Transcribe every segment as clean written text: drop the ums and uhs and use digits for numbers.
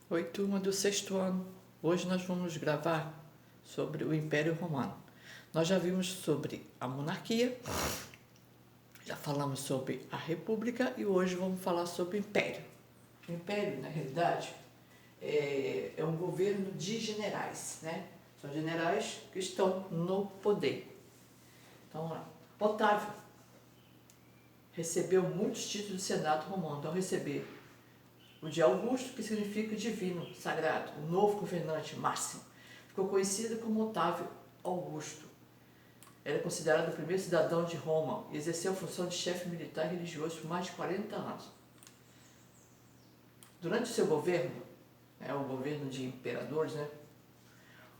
Oi, turma do sexto ano. Hoje nós vamos gravar sobre o Império Romano. Nós já vimos sobre a monarquia, já falamos sobre a república e hoje vamos falar sobre o império. O império, na realidade, é um governo de generais, né? São generais que estão no poder. Então, vamos lá. Otávio recebeu muitos títulos do Senado romano. Então, receber o de Augusto, que significa divino, sagrado, o novo governante máximo. Ficou conhecido como Otávio Augusto. Era considerado o primeiro cidadão de Roma e exerceu a função de chefe militar e religioso por mais de 40 anos. Durante o seu governo, o governo de imperadores,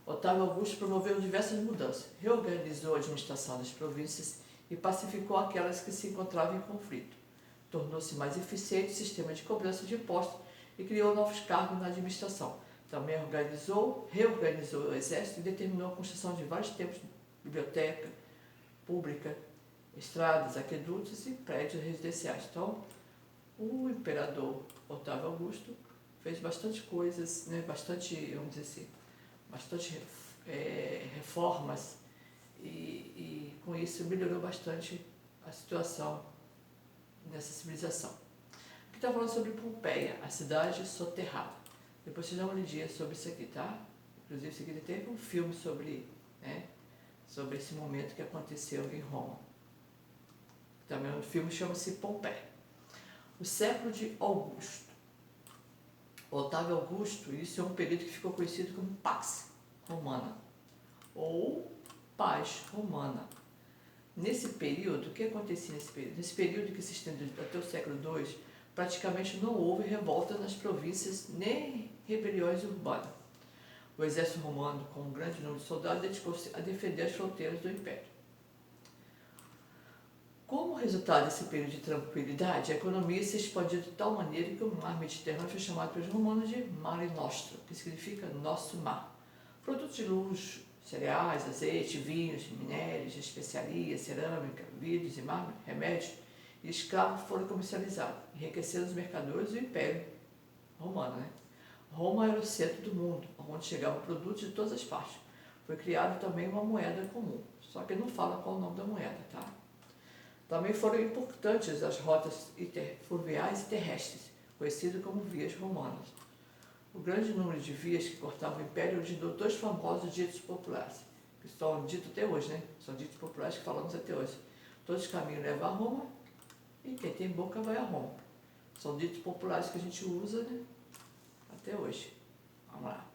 Otávio Augusto promoveu diversas mudanças, reorganizou a administração das províncias e pacificou aquelas que se encontravam em conflito. Tornou-se mais eficiente o sistema de cobrança de impostos e criou novos cargos na administração. Também reorganizou o exército e determinou a construção de vários templos, biblioteca pública, estradas, aquedutos e prédios residenciais. Então, o imperador Otávio Augusto fez bastante coisas, vamos dizer assim, bastante reformas e com isso melhorou bastante a situação nessa civilização. Aqui está falando sobre Pompeia, a cidade soterrada. Depois vocês dão uma olhadinha sobre isso aqui, tá? Inclusive, isso aqui teve um filme sobre esse momento que aconteceu em Roma. Também o filme chama-se Pompeia. O século de Augusto. Otávio Augusto iniciou um período que ficou conhecido como Pax Romana, ou Paz Romana. Nesse período, o que acontecia nesse período? Nesse período que se estende até o século II, praticamente não houve revoltas nas províncias nem rebeliões urbanas. O exército romano, com um grande número de soldados, dedicou-se a defender as fronteiras do império. Como resultado desse período de tranquilidade, a economia se expandiu de tal maneira que o mar Mediterrâneo foi chamado pelos romanos de Mare Nostrum, que significa nosso mar. Produtos de luxo, cereais, azeite, vinhos, minérios, especiarias, cerâmica, vidros e mármore, remédios e escravos foram comercializados, enriquecendo os mercadores do Império Romano. Roma era o centro do mundo, onde chegavam produtos de todas as partes. Foi criada também uma moeda comum, só que não fala qual é o nome da moeda, tá? Também foram importantes as rotas fluviais e terrestres, conhecidas como vias romanas. O grande número de vias que cortavam o império originou dois famosos ditos populares, que são ditos até hoje, São ditos populares que falamos até hoje. Todos os caminhos levam a Roma e quem tem boca vai a Roma. São ditos populares que a gente usa, até hoje. Vamos lá.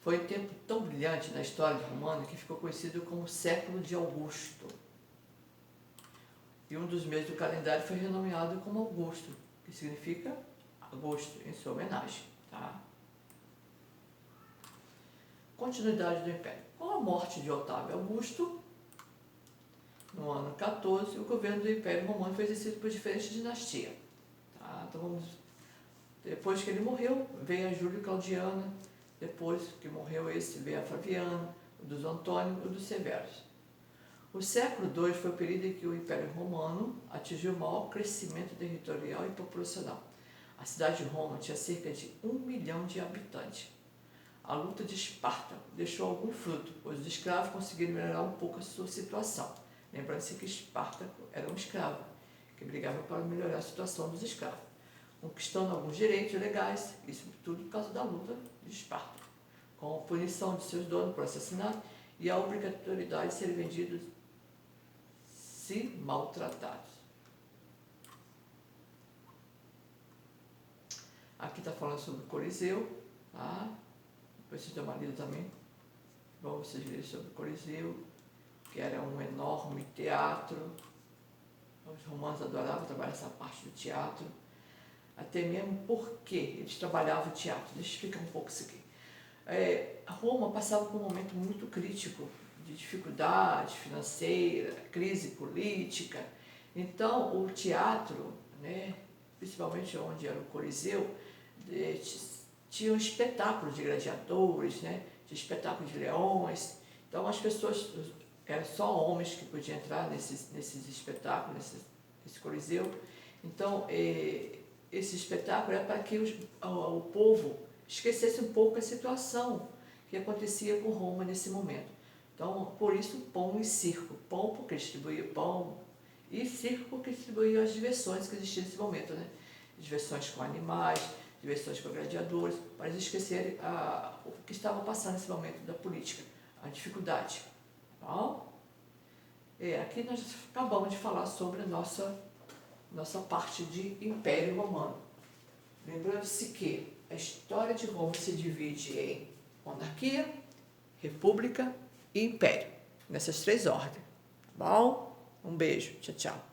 Foi um tempo tão brilhante na história romana que ficou conhecido como século de Augusto. E um dos meses do calendário foi renomeado como Augusto, que significa agosto, em sua homenagem. Tá? Continuidade do Império. Com a morte de Otávio Augusto, no ano 14, o governo do Império Romano foi exercido por diferentes dinastias. Tá? Então, depois que ele morreu, veio a Júlio Claudiana. Depois que morreu esse, veio a Flaviana, o dos Antônio e o dos Severos. O século II foi o período em que o Império Romano atingiu o maior crescimento territorial e populacional. A cidade de Roma tinha cerca de 1 milhão de habitantes. A luta de Esparta deixou algum fruto, pois os escravos conseguiram melhorar um pouco a sua situação. Lembrando-se que Esparta era um escravo, que brigava para melhorar a situação dos escravos, conquistando alguns direitos legais, isso tudo por causa da luta de Esparta, com a punição de seus donos por assassinato e a obrigatoriedade de serem vendidos se maltratados. Aqui está falando sobre o Coliseu, tá? Depois vocês dão uma lida também. Bom, vocês lerem sobre o Coliseu, que era um enorme teatro. Os romanos adoravam trabalhar essa parte do teatro. Até mesmo porque eles trabalhavam o teatro. Deixa eu explicar um pouco isso aqui. Roma passava por um momento muito crítico de dificuldade financeira, crise política. Então, o teatro, principalmente onde era o Coliseu, tinha um espetáculo de gladiadores, de espetáculo de leões. Então, as pessoas, eram só homens que podiam entrar nesses espetáculos, nesse Coliseu. Então, esse espetáculo era para que o povo esquecesse um pouco a situação que acontecia com Roma nesse momento. Então, por isso, pão e circo. Pão porque distribuía pão e circo porque distribuía as diversões que existiam nesse momento, né? Diversões com animais, diversões com gladiadores, para eles esquecerem o que estava passando nesse momento da política, a dificuldade. Tá bom? Aqui nós acabamos de falar sobre a nossa parte de Império Romano. Lembrando-se que a história de Roma se divide em monarquia, república e império, nessas 3 ordens. Tá bom? Um beijo. Tchau, tchau.